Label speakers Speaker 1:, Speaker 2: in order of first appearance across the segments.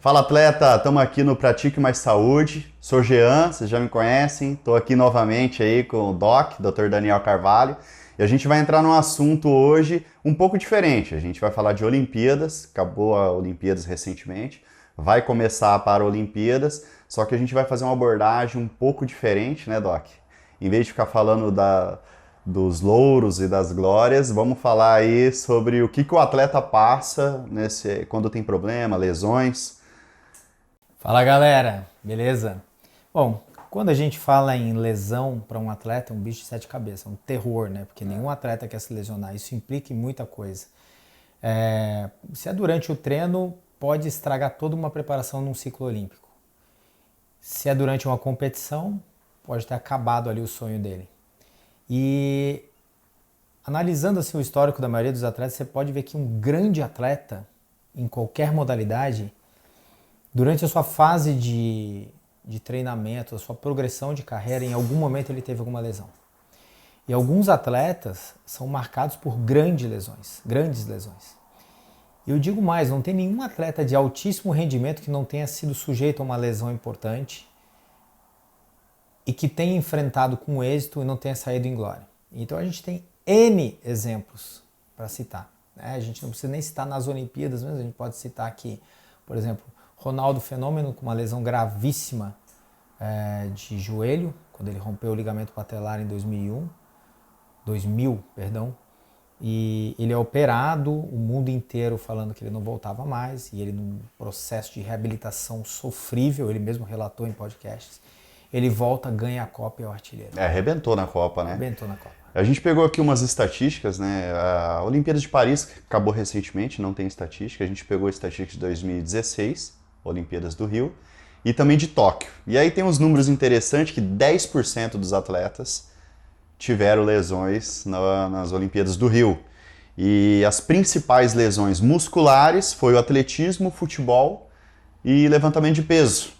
Speaker 1: Fala atleta, estamos aqui no Pratique Mais Saúde. Sou Jean, vocês já me conhecem. Estou aqui novamente aí com o Doc, Dr. Daniel Carvalho. E a gente vai entrar num assunto hoje um pouco diferente. A gente vai falar de Olimpíadas, acabou a Olimpíadas recentemente, vai começar a Paralimpíadas, só que a gente vai fazer uma abordagem um pouco diferente, né, Doc? Em vez de ficar falando dos louros e das glórias, vamos falar aí sobre o que o atleta passa quando tem problema, lesões.
Speaker 2: Fala galera, beleza? Bom, quando a gente fala em lesão para um atleta, é um bicho de sete cabeças, um terror, né? Porque nenhum atleta quer se lesionar, isso implica em muita coisa. Se é durante o treino, pode estragar toda uma preparação num ciclo olímpico. Se é durante uma competição, pode ter acabado ali o sonho dele. E analisando assim o histórico da maioria dos atletas, você pode ver que um grande atleta, em qualquer modalidade, durante a sua fase de treinamento, a sua progressão de carreira, em algum momento ele teve alguma lesão. E alguns atletas são marcados por grandes lesões. E eu digo mais, não tem nenhum atleta de altíssimo rendimento que não tenha sido sujeito a uma lesão importante e que tenha enfrentado com êxito e não tenha saído em glória. Então a gente tem N exemplos para citar. A gente não precisa nem citar nas Olimpíadas, mas a gente pode citar aqui, por exemplo, Ronaldo Fenômeno com uma lesão gravíssima de joelho, quando ele rompeu o ligamento patelar em 2000, e ele é operado, o mundo inteiro falando que ele não voltava mais, e ele num processo de reabilitação sofrível, ele mesmo relatou em podcasts, ele volta, ganha a Copa e é o artilheiro.
Speaker 1: Arrebentou na Copa, né?
Speaker 2: Arrebentou na Copa.
Speaker 1: A gente pegou aqui umas estatísticas, né? A Olimpíada de Paris acabou recentemente, não tem estatística. A gente pegou a estatística de 2016, Olimpíadas do Rio, e também de Tóquio. E aí tem uns números interessantes que 10% dos atletas tiveram lesões nas Olimpíadas do Rio. E as principais lesões musculares foi o atletismo, futebol e levantamento de peso.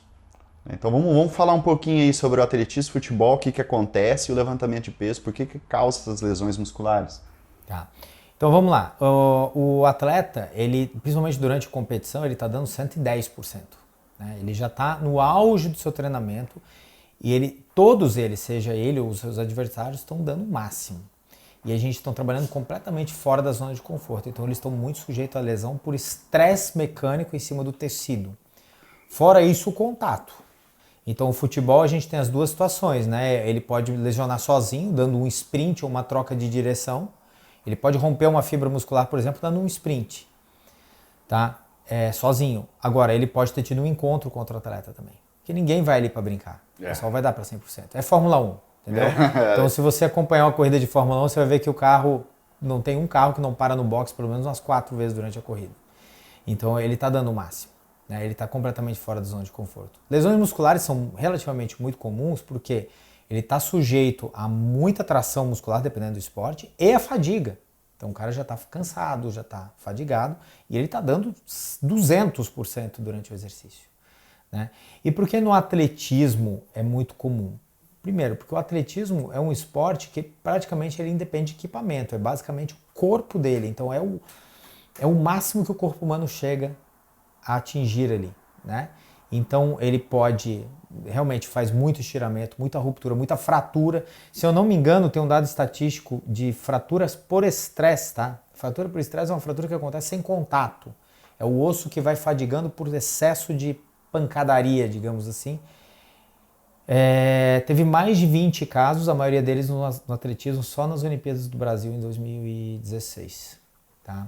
Speaker 1: Então vamos falar um pouquinho aí sobre o atletismo, futebol, o que acontece, e o levantamento de peso, por que causa essas lesões musculares.
Speaker 2: Tá. Então vamos lá, o atleta, ele, principalmente durante a competição, ele está dando 110%. Né? Ele já está no auge do seu treinamento e todos eles, seja ele ou os seus adversários, estão dando o máximo. E a gente está trabalhando completamente fora da zona de conforto, então eles estão muito sujeitos à lesão por estresse mecânico em cima do tecido. Fora isso, o contato. Então o futebol a gente tem as duas situações, né? Ele pode lesionar sozinho, dando um sprint ou uma troca de direção. Ele pode romper uma fibra muscular, por exemplo, dando um sprint, tá? Sozinho. Agora, ele pode ter tido um encontro com outro atleta também. Porque ninguém vai ali para brincar. O pessoal vai dar para 100%. É Fórmula 1, entendeu? Então, se você acompanhar uma corrida de Fórmula 1, você vai ver que o carro, não tem um carro que não para no box pelo menos umas 4 vezes durante a corrida. Então, ele está dando o máximo. Né? Ele está completamente fora da zona de conforto. Lesões musculares são relativamente muito comuns porque ele está sujeito a muita tração muscular, dependendo do esporte, e a fadiga. Então o cara já está cansado, já está fadigado, e ele está dando 200% durante o exercício. Né? E por que no atletismo é muito comum? Primeiro, porque o atletismo é um esporte que praticamente ele independe de equipamento, é basicamente o corpo dele. Então é o máximo que o corpo humano chega a atingir ali. Né? Então ele realmente faz muito estiramento, muita ruptura, muita fratura. Se eu não me engano, tem um dado estatístico de fraturas por estresse, tá? Fratura por estresse é uma fratura que acontece sem contato. É o osso que vai fadigando por excesso de pancadaria, digamos assim. Teve mais de 20 casos, a maioria deles no atletismo, só nas Olimpíadas do Brasil em 2016. Tá?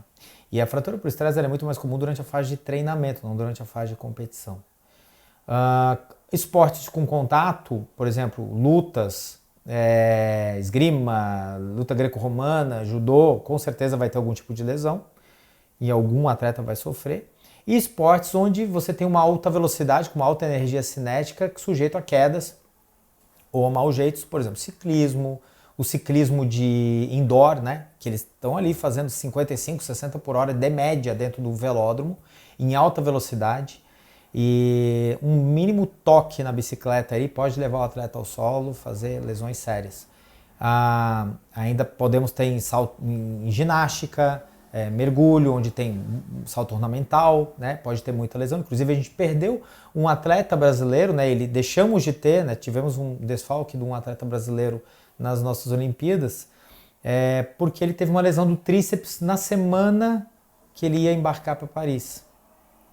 Speaker 2: E a fratura por estresse é muito mais comum durante a fase de treinamento, não durante a fase de competição. Esportes com contato, por exemplo, lutas, esgrima, luta greco-romana, judô, com certeza vai ter algum tipo de lesão e algum atleta vai sofrer. E esportes onde você tem uma alta velocidade, com uma alta energia cinética, sujeito a quedas ou a maus jeitos, por exemplo, ciclismo, o ciclismo de indoor, né, que eles estão ali fazendo 55, 60 por hora de média dentro do velódromo, em alta velocidade. E um mínimo toque na bicicleta aí pode levar o atleta ao solo, fazer lesões sérias. Ainda podemos ter em ginástica, mergulho, onde tem salto ornamental, né? Pode ter muita lesão. Inclusive a gente perdeu um atleta brasileiro, né? Deixamos de ter, né? Tivemos um desfalque de um atleta brasileiro nas nossas Olimpíadas, porque ele teve uma lesão do tríceps na semana que ele ia embarcar para Paris,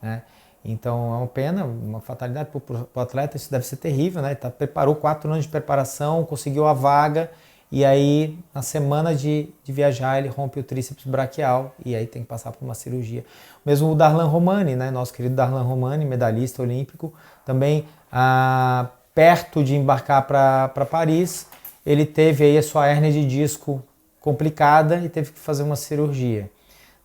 Speaker 2: né? Então é uma pena, uma fatalidade para o atleta, isso deve ser terrível, né? Preparou 4 anos de preparação, conseguiu a vaga, e aí na semana de viajar ele rompe o tríceps braquial e aí tem que passar por uma cirurgia. Mesmo o Darlan Romani, né? Nosso querido Darlan Romani, medalhista olímpico, também perto de embarcar para Paris, ele teve aí a sua hérnia de disco complicada e teve que fazer uma cirurgia,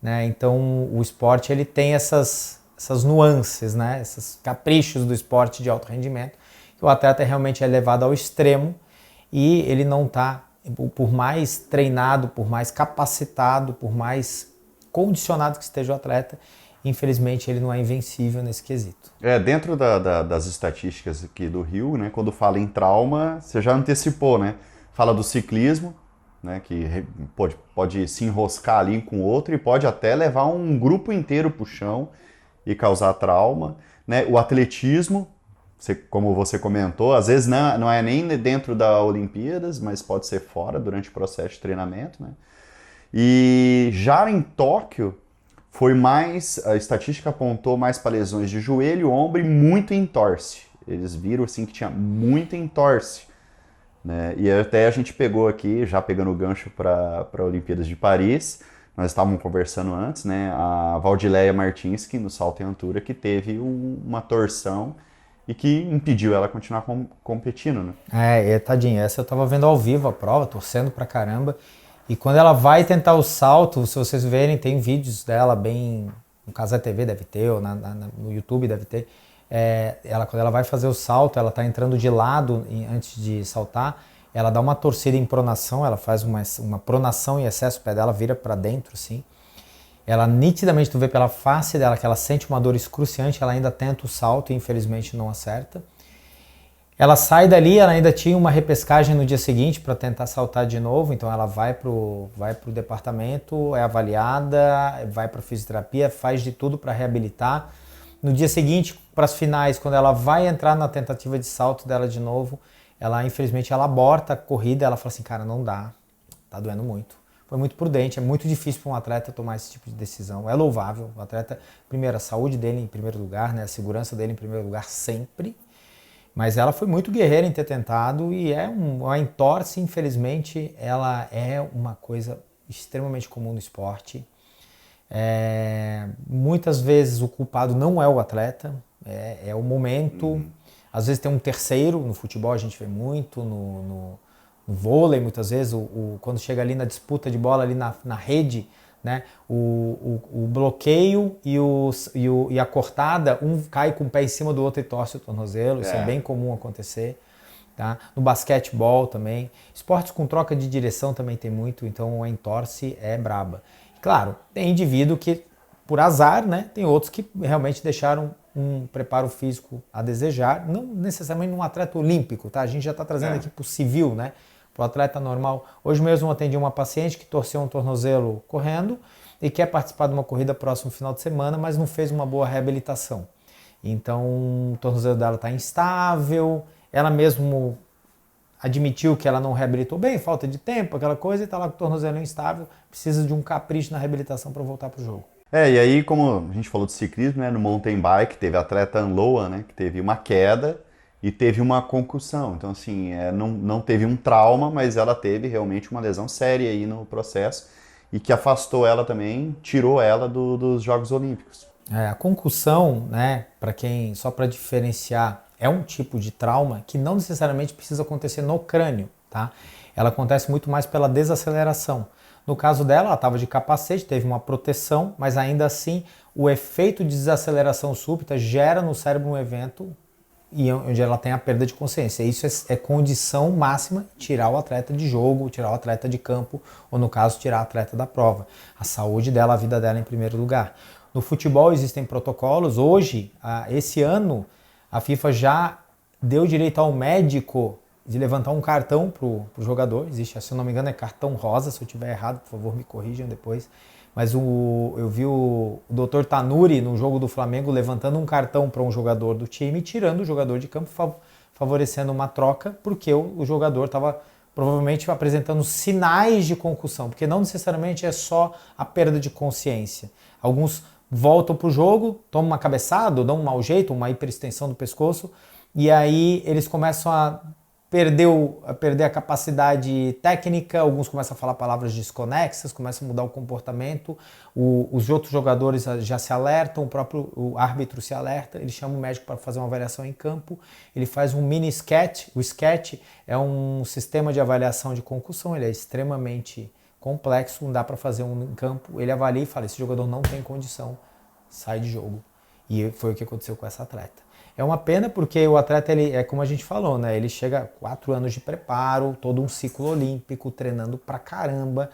Speaker 2: né? Então o esporte ele tem essas nuances, né? Esses caprichos do esporte de alto rendimento, que o atleta realmente é levado ao extremo e ele não está, por mais treinado, por mais capacitado, por mais condicionado que esteja o atleta, infelizmente ele não é invencível nesse quesito.
Speaker 1: Dentro das estatísticas aqui do Rio, né, quando fala em trauma, você já antecipou, né? Fala do ciclismo, né, que pode se enroscar ali com o outro e pode até levar um grupo inteiro para o chão e causar trauma, né? O atletismo, como você comentou, às vezes não é nem dentro da Olimpíadas, mas pode ser fora, durante o processo de treinamento, né? E já em Tóquio, a estatística apontou mais para lesões de joelho, ombro e muito entorse. Eles viram assim que tinha muito entorse, né? E até a gente pegou aqui, já pegando o gancho para a Olimpíadas de Paris, nós estávamos conversando antes, né? A Valdileia Martins, no salto em altura, que teve uma torção e que impediu ela continuar competindo, né?
Speaker 2: Tadinha, essa eu tava vendo ao vivo a prova, torcendo pra caramba. E quando ela vai tentar o salto, se vocês verem, tem vídeos dela bem... No Cazé TV deve ter, ou no YouTube deve ter. Quando ela vai fazer o salto, ela tá entrando de lado antes de saltar, ela dá uma torcida em pronação, ela faz uma pronação em excesso, o pé dela vira para dentro, assim. Ela nitidamente, tu vê pela face dela que ela sente uma dor excruciante, ela ainda tenta o salto e infelizmente não acerta. Ela sai dali, ela ainda tinha uma repescagem no dia seguinte para tentar saltar de novo, então ela vai pro departamento, é avaliada, vai para fisioterapia, faz de tudo para reabilitar. No dia seguinte, para as finais, quando ela vai entrar na tentativa de salto dela de novo, infelizmente ela aborta a corrida, ela fala assim, cara, não dá, tá doendo muito. Foi muito prudente, é muito difícil para um atleta tomar esse tipo de decisão, é louvável. O atleta, primeiro, a saúde dele em primeiro lugar, né, a segurança dele em primeiro lugar sempre, mas ela foi muito guerreira em ter tentado e a entorse, infelizmente, ela é uma coisa extremamente comum no esporte. Muitas vezes o culpado não é o atleta, é o momento. Às vezes tem um terceiro, no futebol a gente vê muito, no vôlei muitas vezes, quando chega ali na disputa de bola, ali na rede, né, o bloqueio e a cortada, um cai com o pé em cima do outro e torce o tornozelo, isso é bem comum acontecer. Tá? No basquetebol também, esportes com troca de direção também tem muito, então a entorse é braba. Claro, tem indivíduo que, por azar, né, tem outros que realmente deixaram um preparo físico a desejar, não necessariamente num atleta olímpico, tá? A gente já está trazendo aqui para o civil, né? Para o atleta normal. Hoje mesmo eu atendi uma paciente que torceu um tornozelo correndo e quer participar de uma corrida próximo final de semana, mas não fez uma boa reabilitação. Então o tornozelo dela está instável, ela mesmo admitiu que ela não reabilitou bem, falta de tempo, aquela coisa, e está lá com o tornozelo instável, precisa de um capricho na reabilitação para voltar para o jogo.
Speaker 1: E aí, como a gente falou de ciclismo, né, no mountain bike, teve a atleta Anloa, né, que teve uma queda e teve uma concussão. Então, assim, não teve um trauma, mas ela teve realmente uma lesão séria aí no processo e que afastou ela também, tirou ela dos Jogos Olímpicos.
Speaker 2: A concussão, né, só para diferenciar, é um tipo de trauma que não necessariamente precisa acontecer no crânio, tá? Ela acontece muito mais pela desaceleração. No caso dela, ela estava de capacete, teve uma proteção, mas ainda assim o efeito de desaceleração súbita gera no cérebro um evento onde ela tem a perda de consciência. Isso é condição máxima, tirar o atleta de jogo, tirar o atleta de campo, ou no caso, tirar o atleta da prova. A saúde dela, a vida dela em primeiro lugar. No futebol existem protocolos. Hoje, esse ano, a FIFA já deu direito ao médico de levantar um cartão para o jogador. Existe, se eu não me engano, é cartão rosa. Se eu estiver errado, por favor, me corrijam depois. mas eu vi o Dr. Tanuri no jogo do Flamengo levantando um cartão para um jogador do time, tirando o jogador de campo, favorecendo uma troca, porque o jogador estava provavelmente apresentando sinais de concussão, porque não necessariamente é só a perda de consciência. Alguns voltam para o jogo, tomam uma cabeçada, dão um mau jeito, uma hiperextensão do pescoço, e aí eles começam a perder a capacidade técnica, alguns começam a falar palavras desconexas, começam a mudar o comportamento, os outros jogadores já se alertam, o árbitro se alerta, ele chama o médico para fazer uma avaliação em campo, ele faz um mini sketch, o sketch é um sistema de avaliação de concussão, ele é extremamente complexo, não dá para fazer um em campo, ele avalia e fala, esse jogador não tem condição, sai de jogo. E foi o que aconteceu com essa atleta. É uma pena porque o atleta, ele, é como a gente falou, né? Ele chega a 4 anos de preparo, todo um ciclo olímpico, treinando pra caramba,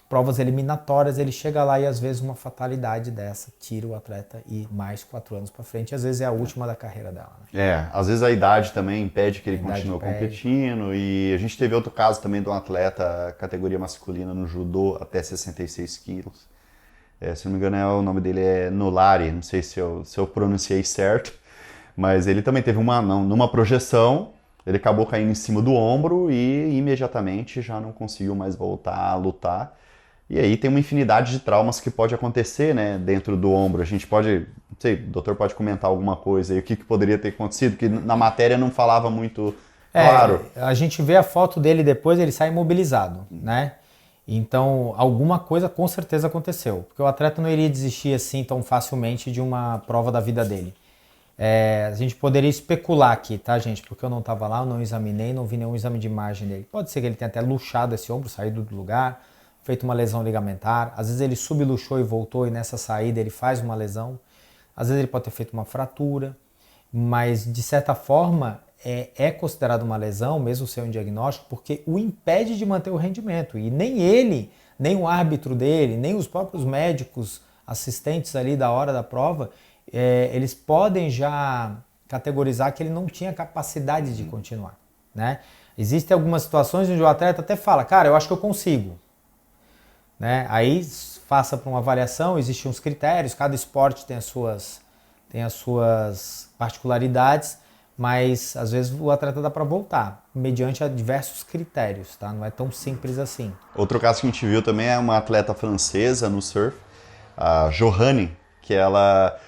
Speaker 2: provas eliminatórias, ele chega lá e às vezes uma fatalidade dessa tira o atleta e mais 4 anos pra frente, às vezes é a última da carreira dela. Né?
Speaker 1: Às vezes a idade também impede que ele continue competindo, e a gente teve outro caso também de um atleta categoria masculina no judô até 66 quilos. Se não me engano, o nome dele é Nolari, não sei se eu pronunciei certo. Mas ele também teve numa projeção, ele acabou caindo em cima do ombro e imediatamente já não conseguiu mais voltar a lutar. E aí tem uma infinidade de traumas que pode acontecer, né, dentro do ombro. A gente pode, não sei, o doutor pode comentar alguma coisa aí, o que poderia ter acontecido, que na matéria não falava muito claro.
Speaker 2: A gente vê a foto dele depois, ele sai imobilizado, né? Então, alguma coisa com certeza aconteceu, porque o atleta não iria desistir assim tão facilmente de uma prova da vida dele. A gente poderia especular aqui, tá, gente? Porque eu não estava lá, eu não examinei, não vi nenhum exame de imagem dele. Pode ser que ele tenha até luxado esse ombro, saído do lugar, feito uma lesão ligamentar. Às vezes ele subluxou e voltou e nessa saída ele faz uma lesão. Às vezes ele pode ter feito uma fratura. Mas, de certa forma, é considerado uma lesão, mesmo sem um diagnóstico, porque o impede de manter o rendimento. E nem ele, nem o árbitro dele, nem os próprios médicos assistentes ali da hora da prova, eles podem já categorizar que ele não tinha capacidade de continuar, né? Existem algumas situações onde o atleta até fala, cara, eu acho que eu consigo, né? Aí faça para uma avaliação, existem uns critérios, cada esporte tem as suas particularidades, mas às vezes o atleta dá para voltar, mediante a diversos critérios, tá? Não é tão simples assim.
Speaker 1: Outro caso que a gente viu também é uma atleta francesa no surf, a Johanne, que ela...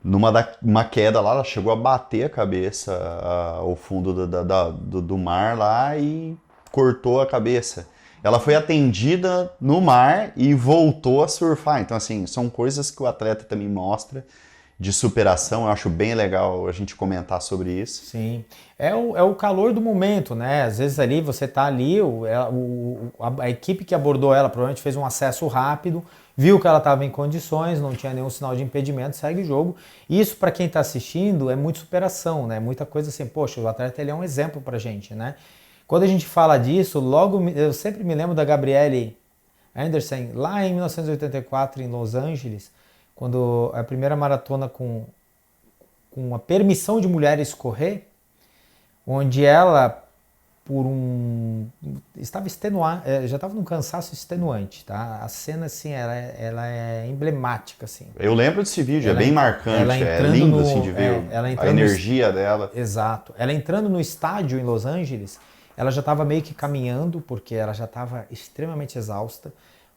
Speaker 1: Numa queda lá, ela chegou a bater a cabeça ao fundo do mar lá e cortou a cabeça. Ela foi atendida no mar e voltou a surfar. Então, assim, são coisas que o atleta também mostra de superação. Eu acho bem legal a gente comentar sobre isso.
Speaker 2: Sim, é o calor do momento, né? Às vezes ali você tá ali, a equipe que abordou ela provavelmente fez um acesso rápido, viu que ela estava em condições, não tinha nenhum sinal de impedimento, segue o jogo. Isso, para quem está assistindo, é muito superação, né? Muita coisa assim, poxa, o atleta ele é um exemplo pra gente, né? Quando a gente fala disso, eu sempre me lembro da Gabrielle Anderson, lá em 1984, em Los Angeles, quando a primeira maratona com a permissão de mulheres correr, onde ela, estava extenuante, já estava num cansaço extenuante, tá? A cena, assim, ela é emblemática, assim.
Speaker 1: Eu lembro desse vídeo, é bem marcante, é lindo, assim, de ver a energia dela.
Speaker 2: Exato. Ela entrando no estádio em Los Angeles, ela já estava meio que caminhando, porque ela já estava extremamente exausta,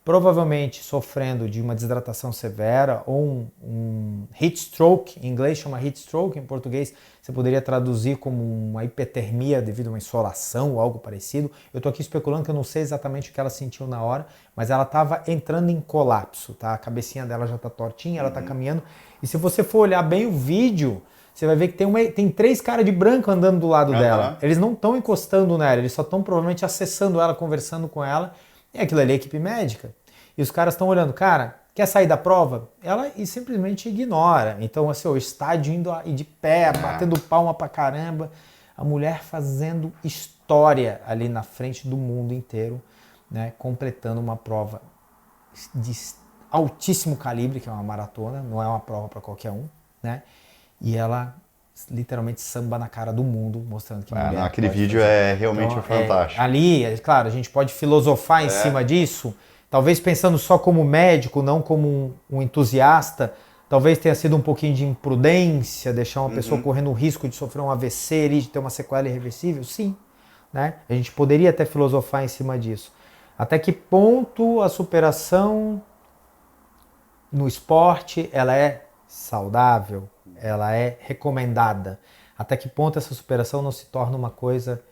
Speaker 2: provavelmente sofrendo de uma desidratação severa ou um heat stroke, em inglês chama heat stroke, em português você poderia traduzir como uma hipotermia devido a uma insolação ou algo parecido. Eu estou aqui especulando que eu não sei exatamente o que ela sentiu na hora, mas ela estava entrando em colapso, tá? A cabecinha dela já está tortinha, ela está caminhando, e se você for olhar bem o vídeo, você vai ver que tem 3 caras de branco andando do lado dela. Eles não estão encostando nela, eles só estão provavelmente acessando ela, conversando com ela. E aquilo ali é equipe médica. E os caras estão olhando, cara, quer sair da prova? Ela simplesmente ignora. Então, assim, o estádio indo de pé, batendo palma pra caramba. A mulher fazendo história ali na frente do mundo inteiro, né? Completando uma prova de altíssimo calibre, que é uma maratona, não é uma prova para qualquer um, né? E ela literalmente samba na cara do mundo, mostrando que mulher
Speaker 1: aquele vídeo é realmente fantástico.
Speaker 2: Ali, claro, a gente pode filosofar em cima disso. talvez pensando só como médico, não como um entusiasta, talvez tenha sido um pouquinho de imprudência, deixar uma pessoa correndo o risco de sofrer um AVC ali, de ter uma sequela irreversível? Sim. Né? A gente poderia até filosofar em cima disso. Até que ponto a superação no esporte ela é saudável, ela é recomendada? Até que ponto essa superação não se torna uma coisa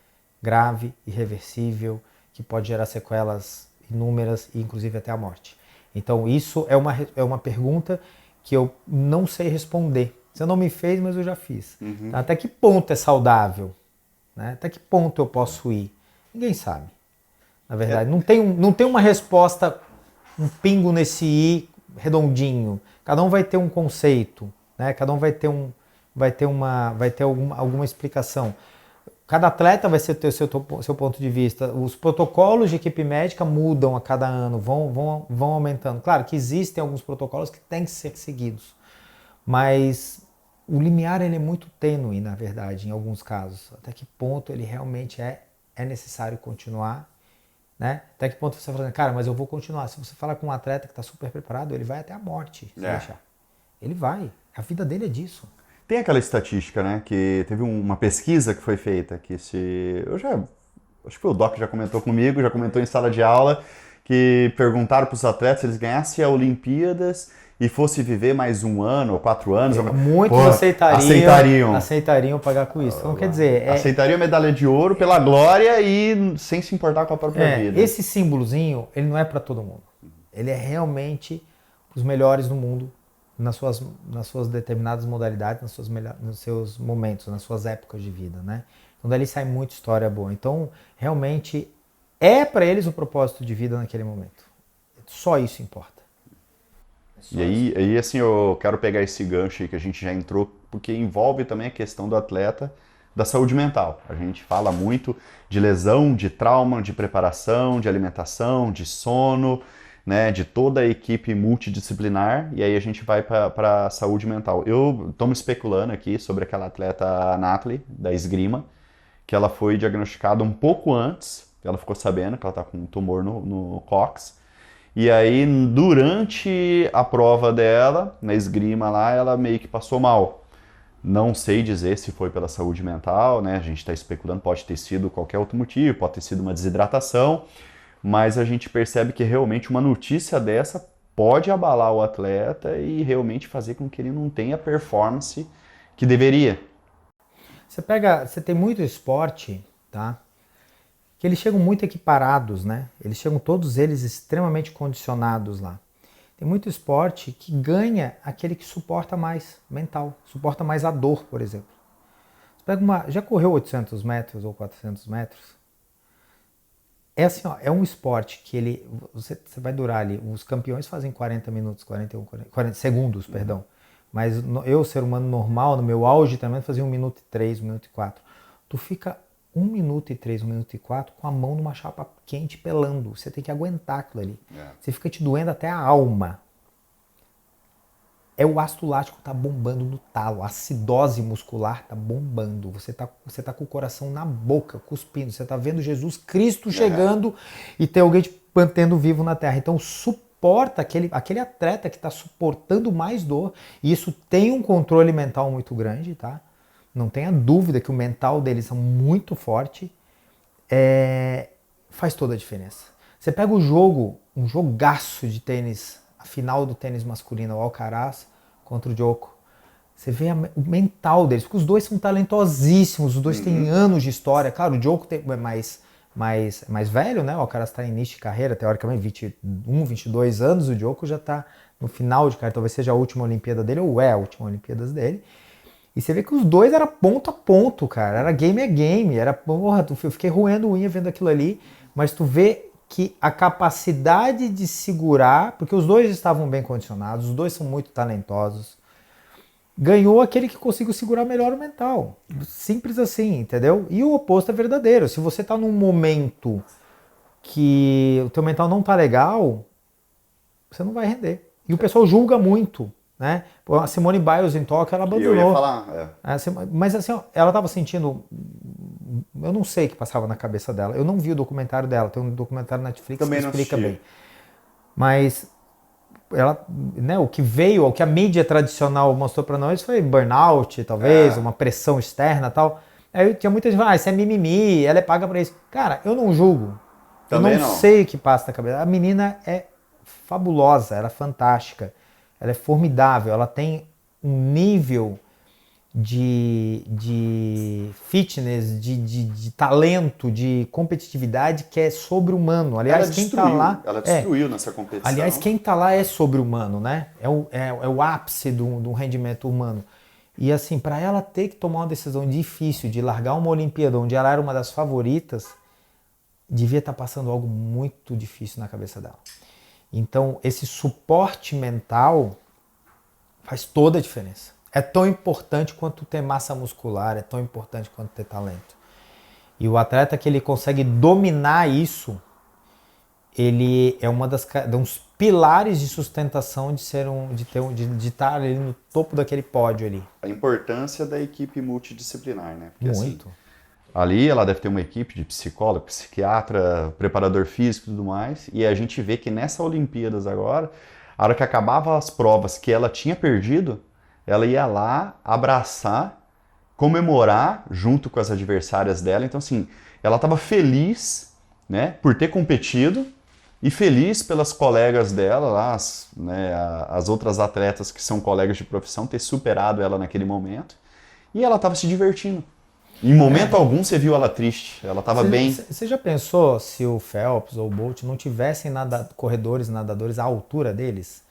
Speaker 2: grave, irreversível, que pode gerar sequelas inúmeras e inclusive até a morte? Então isso é uma pergunta que eu não sei responder. Você não me fez, mas eu já fiz. Até que ponto é saudável? Né? Até que ponto eu posso ir? Ninguém sabe. Na verdade, não tem uma resposta, um pingo nesse i redondinho. Cada um vai ter um conceito, né? Cada um vai ter alguma explicação. Cada atleta vai ter o seu ponto de vista. Os protocolos de equipe médica mudam a cada ano, vão aumentando. Claro que existem alguns protocolos que têm que ser seguidos, mas o limiar ele é muito tênue, na verdade, em alguns casos. Até que ponto ele realmente é necessário continuar, né? Até que ponto você fala, cara, mas eu vou continuar. Se você falar com um atleta que está super preparado, ele vai até a morte, se deixar. Ele vai. A vida dele é disso.
Speaker 1: Tem aquela estatística, né, que teve uma pesquisa que foi feita, que acho que foi o Doc já comentou comigo, já comentou em sala de aula, que perguntaram para os atletas se eles ganhassem a Olimpíadas e fosse viver mais 1 ano ou 4 anos.
Speaker 2: Muitos aceitariam pagar com isso. Então, quer dizer...
Speaker 1: Aceitariam a medalha de ouro pela glória e sem se importar com a própria vida.
Speaker 2: Esse símbolozinho, ele não é para todo mundo. Ele é realmente os melhores do mundo nas suas determinadas modalidades, nos seus momentos, nas suas épocas de vida, né? Então, dali sai muita história boa. Então, realmente, é para eles o propósito de vida naquele momento. Só isso importa.
Speaker 1: E aí, assim, eu quero pegar esse gancho aí que a gente já entrou, porque envolve também a questão do atleta, da saúde mental. A gente fala muito de lesão, de trauma, de preparação, de alimentação, de sono, né, de toda a equipe multidisciplinar, e aí a gente vai para a saúde mental. Eu estou me especulando aqui sobre aquela atleta Nathalie, da esgrima, que ela foi diagnosticada um pouco antes, ela ficou sabendo que ela está com um tumor no cóccix. E aí, durante a prova dela, na esgrima lá, ela meio que passou mal. Não sei dizer se foi pela saúde mental, né? A gente está especulando, pode ter sido qualquer outro motivo, pode ter sido uma desidratação, mas a gente percebe que realmente uma notícia dessa pode abalar o atleta e realmente fazer com que ele não tenha a performance que deveria.
Speaker 2: Você tem muito esporte, tá? Que eles chegam muito equiparados, né? Eles chegam todos eles extremamente condicionados lá. Tem muito esporte que ganha aquele que suporta mais mental, suporta mais a dor, por exemplo. Você pega já correu 800 metros ou 400 metros? É assim, ó, é um esporte que você vai durar ali, os campeões fazem 40 minutos, 40 segundos, perdão. Mas eu, ser humano normal, no meu auge também, fazia 1 minuto e 3, 1 minuto e 4. Tu fica 1 minuto e 3, 1 minuto e 4 com a mão numa chapa quente pelando. Você tem que aguentar aquilo ali. Você fica te doendo até a alma. O ácido lático tá bombando no talo. A acidose muscular tá bombando. Você tá com o coração na boca, cuspindo. Você tá vendo Jesus Cristo chegando e tem alguém te mantendo vivo na terra. Então suporta aquele atleta que está suportando mais dor. E isso tem um controle mental muito grande, tá? Não tenha dúvida que o mental deles é muito forte, faz toda a diferença. Você pega um jogaço de tênis, a final do tênis masculino, o Alcaraz contra o Djokovic. Você vê o mental deles, porque os dois são talentosíssimos, os dois têm anos de história. Claro, o Djokovic é mais velho, né? O Alcaraz está em início de carreira, teoricamente 21, 22 anos, o Djokovic já está no final de carreira, talvez seja a última Olimpíada dele, ou é a última Olimpíada dele. E você vê que os dois era ponto a ponto, cara. Era game a game. Eu fiquei roendo unha vendo aquilo ali. Mas tu vê que a capacidade de segurar, porque os dois estavam bem condicionados, os dois são muito talentosos, ganhou aquele que conseguiu segurar melhor o mental. Simples assim, entendeu? E o oposto é verdadeiro. Se você tá num momento que o teu mental não tá legal, você não vai render. E o pessoal julga muito. Né? A Simone Biles em Tóquio, ela abandonou.
Speaker 1: Eu ia falar,
Speaker 2: Mas assim, ela estava sentindo... Eu não sei o que passava na cabeça dela. Eu não vi o documentário dela. Tem um documentário na Netflix que explica bem. Mas ela, né, o que a mídia tradicional mostrou para nós foi burnout, talvez, uma pressão externa e tal. Aí tinha muita gente falando, isso é mimimi, ela é paga para isso. Cara, eu não julgo. Eu
Speaker 1: Também
Speaker 2: não
Speaker 1: não.
Speaker 2: sei o que passa na cabeça. A menina é fabulosa, ela é fantástica, ela é formidável, ela tem um nível de fitness, de talento, de competitividade que é sobre-humano. Aliás, quem tá lá
Speaker 1: Ela destruiu nessa
Speaker 2: aliás,
Speaker 1: competição.
Speaker 2: quem tá lá é sobre-humano, né? É o ápice do rendimento humano. E assim, para ela ter que tomar uma decisão difícil de largar uma Olimpíada onde ela era uma das favoritas, devia estar passando algo muito difícil na cabeça dela. Então, esse suporte mental faz toda a diferença. É tão importante quanto ter massa muscular, é tão importante quanto ter talento. E o atleta que ele consegue dominar isso, ele é uma dos pilares de sustentação de estar ali no topo daquele pódio ali.
Speaker 1: A importância da equipe multidisciplinar, né? Porque assim,
Speaker 2: Muito.
Speaker 1: ali ela deve ter uma equipe de psicólogo, psiquiatra, preparador físico e tudo mais. E a gente vê que nessa Olimpíadas agora, a hora que acabava as provas que ela tinha perdido, ela ia lá abraçar, comemorar junto com as adversárias dela. Então assim, ela estava feliz, né, por ter competido e feliz pelas colegas dela, lá, né, as outras atletas que são colegas de profissão, ter superado ela naquele momento. E ela estava se divertindo. Em momento algum você viu ela triste, ela estava bem.
Speaker 2: Você já pensou se o Phelps ou o Bolt não tivessem corredores e nadadores à altura deles?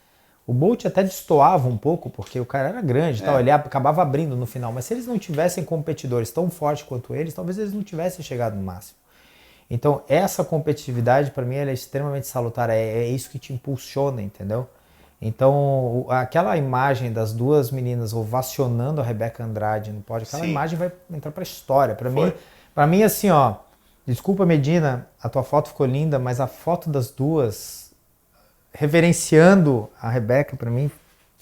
Speaker 2: O Bolt até destoava um pouco, porque o cara era grande, tal, ele acabava abrindo no final. Mas se eles não tivessem competidores tão fortes quanto eles, talvez eles não tivessem chegado no máximo. Então, essa competitividade, para mim, ela é extremamente salutar. É isso que te impulsiona, entendeu? Então, aquela imagem das duas meninas ovacionando a Rebeca Andrade no pódio, aquela
Speaker 1: Sim.
Speaker 2: imagem vai entrar para a história.
Speaker 1: Foi.
Speaker 2: Para mim, assim, ó, desculpa, Medina, a tua foto ficou linda, mas a foto das duas reverenciando a Rebeca, para mim,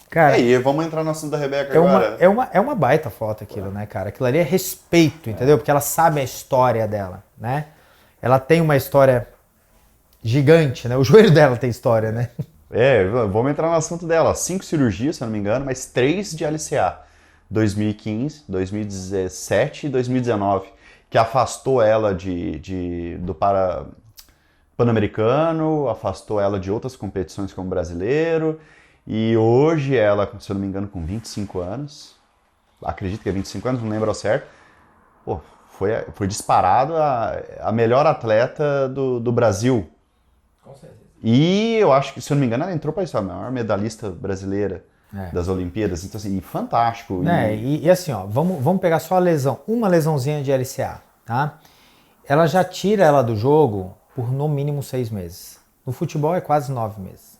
Speaker 2: cara,
Speaker 1: E vamos entrar no assunto da Rebeca agora.
Speaker 2: é uma baita foto aquilo, né, cara? Aquilo ali é respeito, entendeu? Porque ela sabe a história dela, né? Ela tem uma história gigante, né? O joelho dela tem história, né?
Speaker 1: Vamos entrar no assunto dela. 5 cirurgias, se eu não me engano, mas 3 de LCA. 2015, 2017 e 2019. Que afastou ela do Pan-Americano, afastou ela de outras competições como brasileiro. E hoje ela, se eu não me engano, com 25 anos, acredito que é 25 anos, não lembro ao certo, pô, foi disparado a melhor atleta do Brasil.
Speaker 2: Com certeza.
Speaker 1: E eu acho que, se eu não me engano, ela entrou para isso, a maior medalhista brasileira das Olimpíadas. Então, assim, fantástico.
Speaker 2: Né? E assim, ó, vamos pegar só a lesão, uma lesãozinha de LCA, tá? Ela já tira ela do jogo por no mínimo 6 meses. No futebol é quase 9 meses.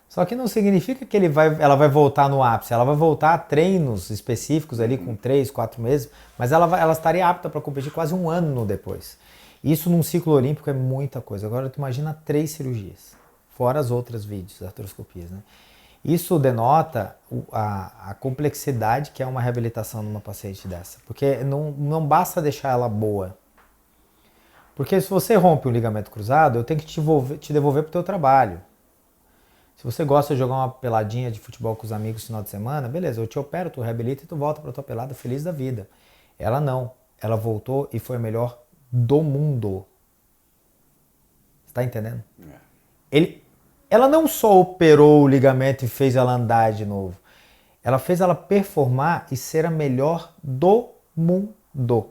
Speaker 2: Só que não significa que ela vai voltar no ápice, ela vai voltar a treinos específicos ali com 3, 4 meses, mas ela estaria apta para competir quase um ano depois. Isso num ciclo olímpico é muita coisa. Agora tu imagina 3 cirurgias, fora as outras vídeos, artroscopias, né? Isso denota a complexidade que é uma reabilitação numa paciente dessa. Porque não basta deixar ela boa. Porque se você rompe um ligamento cruzado, eu tenho que te devolver para o teu trabalho. Se você gosta de jogar uma peladinha de futebol com os amigos no final de semana, beleza, eu te opero, tu reabilita e tu volta para tua pelada feliz da vida. Ela não. Ela voltou e foi a melhor do mundo. Você tá entendendo? Ela não só operou o ligamento e fez ela andar de novo. Ela fez ela performar e ser a melhor do mundo.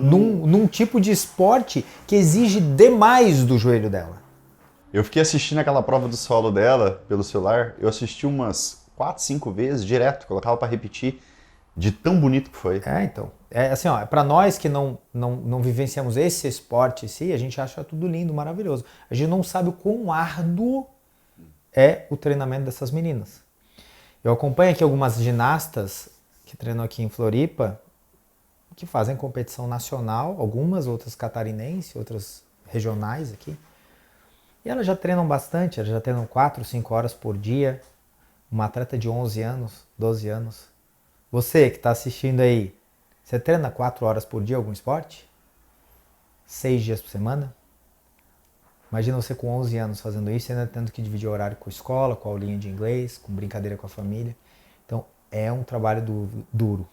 Speaker 2: Num tipo de esporte que exige demais do joelho dela.
Speaker 1: Eu fiquei assistindo aquela prova do solo dela pelo celular. Eu assisti umas 4, 5 vezes direto, colocava para repetir, de tão bonito que foi.
Speaker 2: Então. É assim, ó, para nós que não vivenciamos esse esporte em si, a gente acha tudo lindo, maravilhoso. A gente não sabe o quão árduo é o treinamento dessas meninas. Eu acompanho aqui algumas ginastas que treinam aqui em Floripa, que fazem competição nacional, algumas, outras catarinense, outras regionais aqui. E elas já treinam bastante, elas já treinam 4, 5 horas por dia. Uma atleta de 11 anos, 12 anos. Você que está assistindo aí, você treina 4 horas por dia algum esporte? 6 dias por semana? Imagina você com 11 anos fazendo isso, ainda tendo que dividir horário com a escola, com a aulinha de inglês, com brincadeira com a família. Então, é um trabalho duro.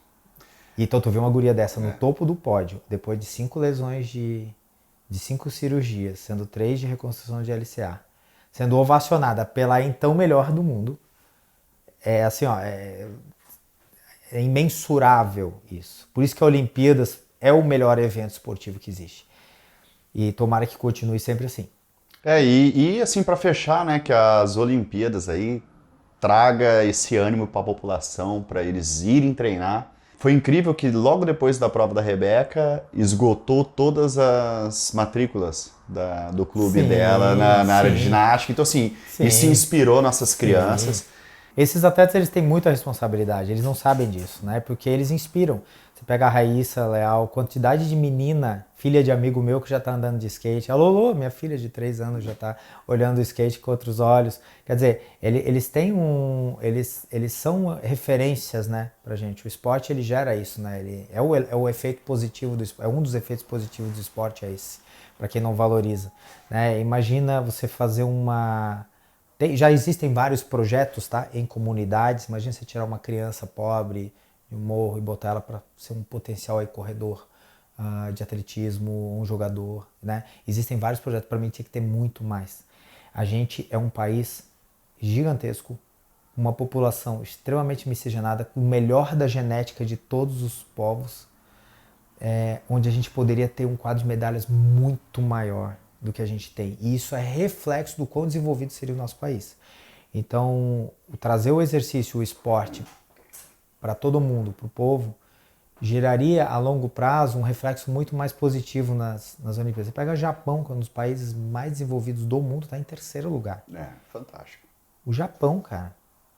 Speaker 2: E então tu vê uma guria dessa no topo do pódio, depois de 5 lesões de 5 cirurgias, sendo 3 de reconstrução de LCA, sendo ovacionada pela então melhor do mundo. É assim, ó, é imensurável isso. Por isso que a Olimpíadas é o melhor evento esportivo que existe. E tomara que continue sempre assim.
Speaker 1: E assim, para fechar, né, que as Olimpíadas aí traga esse ânimo para a população, para eles irem treinar. Foi incrível que logo depois da prova da Rebeca, esgotou todas as matrículas do clube dela na área de ginástica. Então, assim, isso inspirou nossas crianças.
Speaker 2: Esses atletas, eles têm muita responsabilidade, eles não sabem disso, né? Porque eles inspiram. Você pega a Raíssa Leal, quantidade de menina, filha de amigo meu que já tá andando de skate. Alô, minha filha de 3 anos já tá olhando o skate com outros olhos. Quer dizer, eles têm eles são referências, né, pra gente. O esporte, ele gera isso, né? Ele é o efeito positivo do esporte, é um dos efeitos positivos do esporte, é esse, para quem não valoriza, né? Imagina você fazer já existem vários projetos, tá, em comunidades. Imagina você tirar uma criança pobre de um morro e botar ela para ser um potencial aí corredor de atletismo, um jogador, né? Existem vários projetos, para mim tinha que ter muito mais. A gente é um país gigantesco, uma população extremamente miscigenada, com o melhor da genética de todos os povos, onde a gente poderia ter um quadro de medalhas muito maior do que a gente tem. E isso é reflexo do quão desenvolvido seria o nosso país. Então, trazer o exercício, o esporte, para todo mundo, para o povo, geraria a longo prazo um reflexo muito mais positivo nas Olimpíadas. Você pega o Japão, que é um dos países mais desenvolvidos do mundo, está em 3º lugar.
Speaker 1: Fantástico.
Speaker 2: O Japão, cara.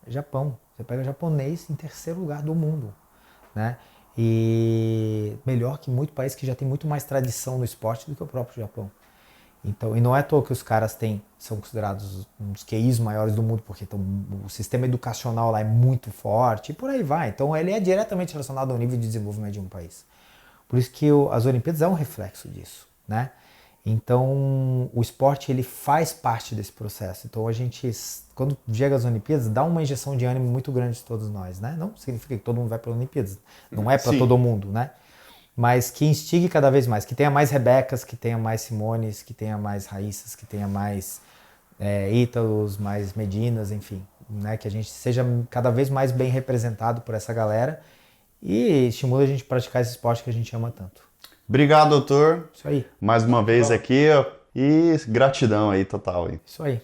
Speaker 2: Japão. Você pega o japonês em 3º lugar do mundo, né? E melhor que muito país que já tem muito mais tradição no esporte do que o próprio Japão. Então, e não é à toa que os caras são considerados um dos QIs maiores do mundo, porque o sistema educacional lá é muito forte e por aí vai. Então, ele é diretamente relacionado ao nível de desenvolvimento de um país. Por isso que as Olimpíadas é um reflexo disso, né? Então, o esporte, ele faz parte desse processo. Então, a gente, quando chega às Olimpíadas, dá uma injeção de ânimo muito grande de todos nós, né? Não significa que todo mundo vai para as Olimpíadas. Não é para todo mundo, né? Mas que instigue cada vez mais, que tenha mais Rebecas, que tenha mais Simones, que tenha mais Raíssas, que tenha mais Ítalos, mais Medinas, enfim, né? Que a gente seja cada vez mais bem representado por essa galera e estimula a gente a praticar esse esporte que a gente ama tanto.
Speaker 1: Obrigado, doutor.
Speaker 2: Isso aí.
Speaker 1: Mais uma vez aqui, ó, e gratidão aí total. Hein?
Speaker 2: Isso aí.